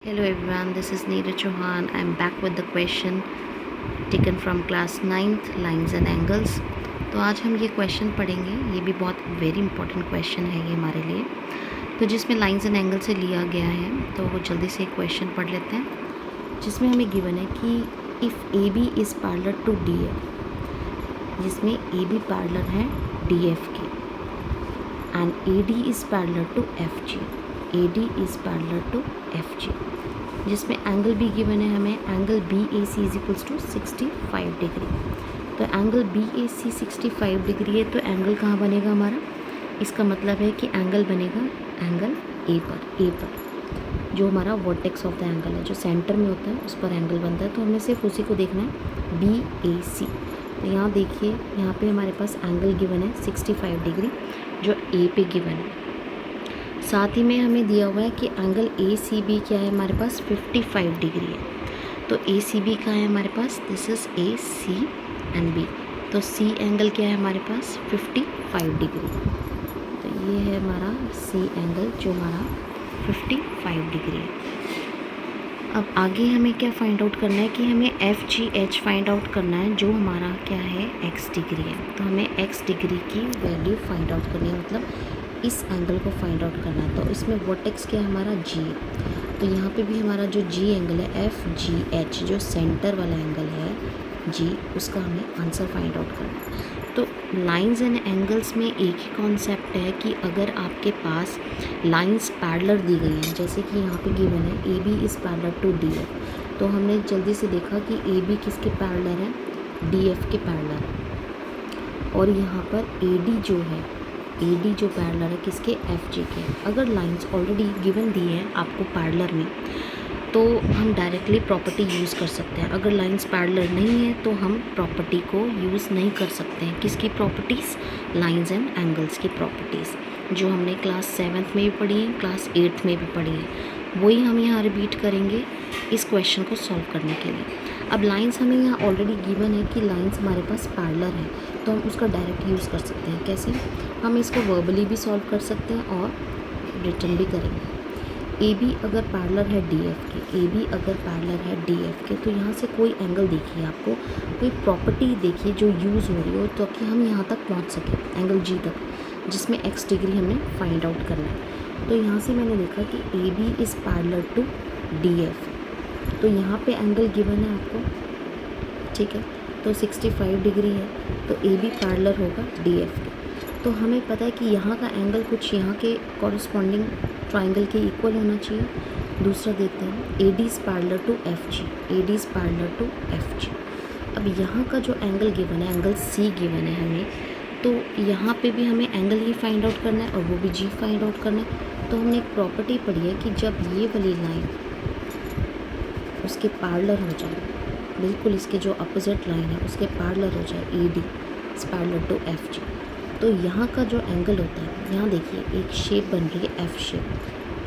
Hello everyone, this is Neera Chauhan. I'm back with the question taken from class 9th lines and angles. तो आज हम ये question पढ़ेंगे. ये भी बहुत वेरी इंपॉर्टेंट क्वेश्चन है ये हमारे लिए. तो जिसमें लाइंस एंड एंगल से लिया गया है, तो वो जल्दी से एक क्वेश्चन पढ़ लेते हैं. जिसमें हमें गिवन है कि if A B is parallel to D F, जिसमें ए बी पैरेलल है डी एफ के, and A D is parallel to F G. A D is parallel to F G, जिसमें एंगल भी गिवन है हमें. Angle B A C is equals to 65 degree. तो angle B A C 65 degree है, तो angle कहाँ बनेगा हमारा? इसका मतलब है कि एंगल बनेगा एंगल ए पर जो हमारा वर्टेक्स ऑफ द एंगल है, जो सेंटर में होता है उस पर एंगल बनता है. तो हमें सिर्फ उसी को देखना है, बी ए सी. तो यहाँ देखिए, यहाँ पे हमारे पास एंगल गिवन है 65 डिग्री जो ए पे गिवन है. साथ ही में हमें दिया हुआ है कि एंगल ए सी बी क्या है हमारे पास 55 डिग्री है. तो ए सी बी का है हमारे पास, this is A C and B. तो सी एंगल क्या है हमारे पास 55 डिग्री. तो ये है हमारा सी एंगल जो हमारा 55 डिग्री है. अब आगे हमें क्या फाइंड आउट करना है कि हमें F G H find out करना है, जो हमारा क्या है एक्स डिग्री है. तो हमें एक्स डिग्री की वैल्यू फाइंड आउट करनी है, मतलब इस एंगल को फाइंड आउट करना है. तो इसमें वर्टेक्स क्या है हमारा जी. तो यहाँ पे भी हमारा जो जी एंगल है एफ जी एच, जो सेंटर वाला एंगल है जी, उसका हमें आंसर फाइंड आउट करना है. तो लाइंस एंड एंगल्स में एक ही कॉन्सेप्ट है कि अगर आपके पास लाइंस पैरेलल दी गई हैं, जैसे कि यहाँ पे गिवन है A B is parallel to D F. तो हमने जल्दी से देखा कि ए बी किसके पैरेलल है, डी एफ के पैरेलल है. और यहाँ पर ए डी जो है, ए डी जो पैरेलल है किसके, एफ जी के. अगर लाइंस ऑलरेडी गिवन दी है आपको पैरेलल में, तो हम डायरेक्टली प्रॉपर्टी यूज़ कर सकते हैं. अगर लाइंस पैरेलल नहीं है तो हम प्रॉपर्टी को यूज़ नहीं कर सकते हैं. किसकी प्रॉपर्टीज़? लाइंस एंड एंगल्स की प्रॉपर्टीज़, जो हमने क्लास 7th में भी पढ़ी है, क्लास 8th में भी पढ़ी है. वही हम यहाँ रिपीट करेंगे इस क्वेश्चन को सॉल्व करने के लिए. अब लाइंस हमें यहाँ ऑलरेडी गिवन है कि लाइंस हमारे पास पैरेलल है, तो हम उसका डायरेक्ट यूज़ कर सकते हैं. कैसे? हम इसको वर्बली भी सॉल्व कर सकते हैं और रिटन भी करेंगे. ए बी अगर पैरेलल है डी एफ के, ए बी अगर पैरेलल है डी एफ के, तो यहाँ से कोई एंगल देखिए, आपको कोई प्रॉपर्टी देखिए जो यूज़ हो रही हो, तो कि हम यहाँ तक पहुँच सकें, एंगल जी तक, जिसमें एक्स डिग्री हमें फाइंड आउट करना है. तो यहाँ से मैंने देखा कि A B is parallel to D F. तो यहाँ पे एंगल गिवन है आपको, ठीक है. तो 65 डिग्री है, तो ए बी पैरेलल होगा डी एफ के. तो हमें पता है कि यहाँ का एंगल कुछ यहाँ के कॉरस्पॉन्डिंग ट्राइंगल के इक्वल होना चाहिए. दूसरा देखते हैं, A D is parallel to F G, A D is parallel to F G. अब यहाँ का जो एंगल गिवन है, एंगल सी गिवन है हमें, तो यहाँ पे भी हमें एंगल ही फाइंड आउट करना है और वो भी जी फाइंड आउट करना है. तो हमने एक प्रॉपर्टी पढ़ी है कि जब ये वाली लाइन उसके पैरेलल हो जाए, बिल्कुल इसके जो अपोजिट लाइन है उसके पैरेलल हो जाए, A D is parallel to F G, तो यहाँ का जो एंगल होता है, यहाँ देखिए एक शेप बन रही है एफ शेप.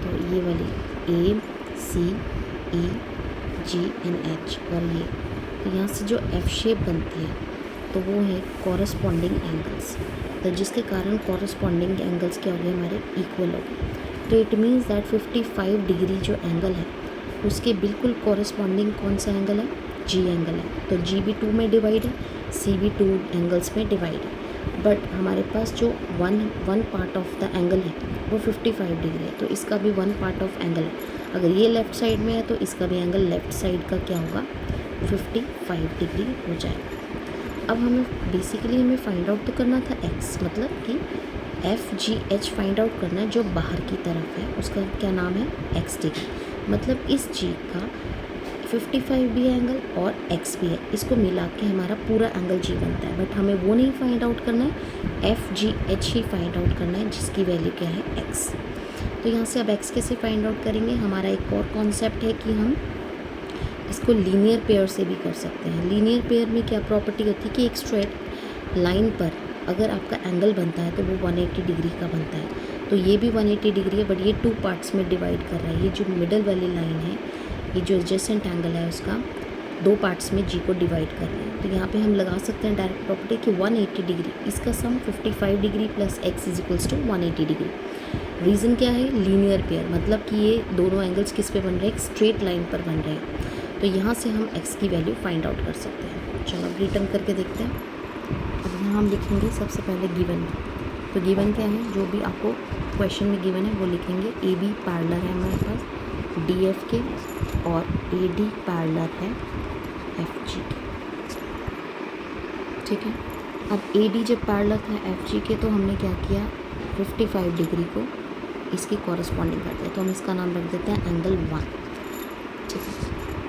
तो ये वाली ए सी ई जी एंड एच, और ये, तो यहाँ से जो एफ शेप बनती है तो वो है कॉरस्पॉन्डिंग एंगल्स. तो जिसके कारण कॉरस्पॉन्डिंग एंगल्स क्या हो गए हमारे, इक्वल हो गए. तो इट मीन्स दैट 55 डिग्री जो एंगल है उसके बिल्कुल कॉरस्पॉन्डिंग कौन सा एंगल है, जी एंगल है. तो जी भी 2 में डिवाइड है, सी भी 2 एंगल्स में डिवाइड है. बट हमारे पास जो one part of the angle है वो 55 डिग्री है, तो इसका भी वन पार्ट ऑफ एंगल है. अगर ये लेफ़्ट साइड में है तो इसका भी एंगल लेफ़्ट साइड का क्या होगा, 55 डिग्री हो जाएगा. अब हमें फाइंड आउट तो करना था एक्स, मतलब कि F G H find out करना है जो बाहर की तरफ है, उसका क्या नाम है, एक्स डिग्री. मतलब इस जी का 55 भी है एंगल और x भी है, इसको मिला के हमारा पूरा एंगल g बनता है. बट हमें वो नहीं फाइंड आउट करना है, एफ जी एच ही फाइंड आउट करना है, जिसकी वैल्यू क्या है, x. तो यहाँ से अब x कैसे फाइंड आउट करेंगे, हमारा एक और कॉन्सेप्ट है कि हम इसको लीनियर पेयर से भी कर सकते हैं. लीनियर पेयर में क्या प्रॉपर्टी होती है कि एक स्ट्रेट लाइन पर अगर आपका एंगल बनता है तो वो 180 डिग्री का बनता है. तो ये भी 180 डिग्री है, बट ये 2 पार्ट्स में डिवाइड कर रहा है. ये जो मिडल वाली लाइन है, ये जो एडजेसेंट एंगल है उसका 2 पार्ट्स में जी को डिवाइड कर रहे हैं. तो यहाँ पे हम लगा सकते हैं डायरेक्ट प्रॉपर्टी कि 180 डिग्री, इसका sum 55 degree plus X is equals to 180 degree. Reason क्या है, लीनियर पेयर, मतलब कि ये दोनों एंगल्स किस पे बन रहे हैं, एक स्ट्रेट लाइन पर बन रहे हैं। तो यहाँ से हम x की वैल्यू फाइंड आउट कर सकते हैं। चलो अब रिटर्न करके देखते हैं। अब यहाँ हम लिखेंगे सबसे पहले गिवन। तो गिवन क्या है, जो भी आपको क्वेश्चन में गिवन है वो लिखेंगे। ए बी पैरेलल है हमारे पास डी एफ के और ए डी पैरेलल है एफ जी के, ठीक है। अब ए डी जब पैरेलल था एफ जी के तो हमने क्या किया, 55 डिग्री को इसकी कॉरस्पॉन्डिंग कर दिया। तो हम इसका नाम रख देते हैं एंगल 1, ठीक है।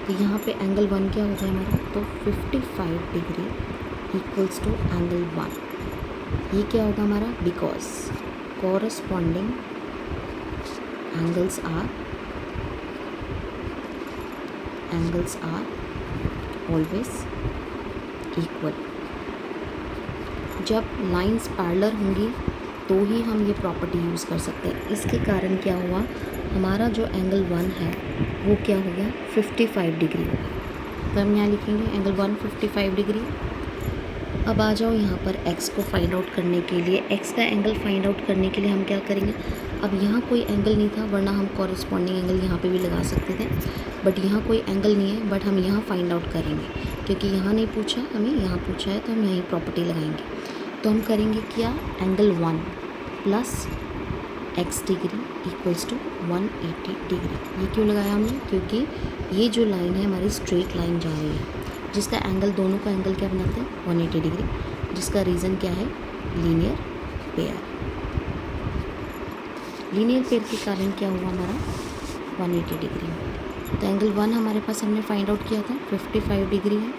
तो यहाँ पे एंगल 1 क्या हो गया हमारा, तो 55 डिग्री इक्वल्स टू एंगल 1। ये क्या होगा हमारा, because corresponding angles are always equal. जब लाइंस पैरेलल होंगी तो ही हम ये प्रॉपर्टी यूज़ कर सकते हैं। इसके कारण क्या हुआ, हमारा जो एंगल 1 है वो क्या हो गया, 55 डिग्री हो गया। तो हम यहाँ लिखेंगे एंगल 1 55 डिग्री। अब आ जाओ यहाँ पर x को फाइंड आउट करने के लिए। x का एंगल फाइंड आउट करने के लिए हम क्या करेंगे, अब यहाँ कोई एंगल नहीं था वरना हम कॉरस्पॉन्डिंग एंगल यहाँ पे भी लगा सकते थे, बट यहाँ कोई एंगल नहीं है, बट हम यहाँ फाइंड आउट करेंगे क्योंकि यहाँ नहीं पूछा, हमें यहाँ पूछा है तो हम यहीं प्रॉपर्टी लगाएंगे। तो हम करेंगे क्या, angle 1 plus x degree equals to 180 degree. ये क्यों लगाया हमने, क्योंकि ये जो लाइन है हमारी स्ट्रेट लाइन जा रही है जिसका एंगल, दोनों का एंगल क्या बनाते हैं 180 डिग्री, जिसका रीज़न क्या है, लीनियर पेयर। लीनियर पेयर के कारण क्या हुआ हमारा 180 डिग्री। तो एंगल 1 हमारे पास हमने फाइंड आउट किया था 55 डिग्री है,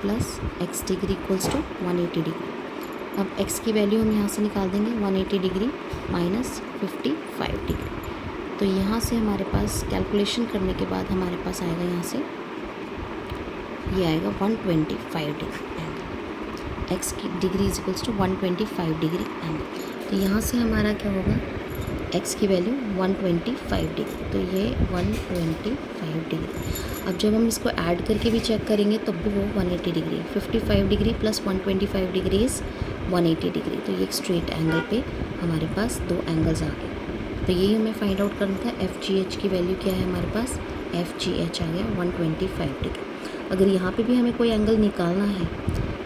plus x degree equals to 180 degree. अब x की वैल्यू हम यहाँ से निकाल देंगे, 180 डिग्री माइनस 55 डिग्री। तो यहाँ से हमारे पास कैलकुलेशन करने के बाद हमारे पास आएगा, यहाँ से ये आएगा 125 डिग्री एंगल। x की degree is equals to 125 degree angle. तो यहाँ से हमारा क्या होगा, x की वैल्यू 125 डिग्री, तो ये 125 डिग्री। अब जब हम इसको ऐड करके भी चेक करेंगे तब भी वो 180 degree, 55 degree plus 125 degree is 180 degree. तो ये एक स्ट्रेट एंगल पे हमारे पास दो एंगल्स आ गए। तो यही हमें फाइंड आउट करना था। एफ जी एच की वैल्यू क्या है हमारे पास, एफ जी एच आ गया 125 डिग्री। अगर यहाँ पे भी हमें कोई एंगल निकालना है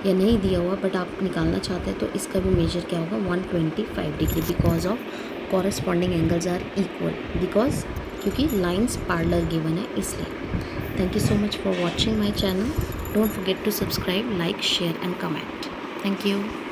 या नहीं दिया हुआ बट आप निकालना चाहते हैं तो इसका भी मेजर क्या होगा, 125 degree, because of corresponding angles are equal, because क्योंकि लाइंस पैरेलल गिवन है इसलिए। Thank you so much for watching my channel. Don't forget to subscribe, like, share and comment. Thank you.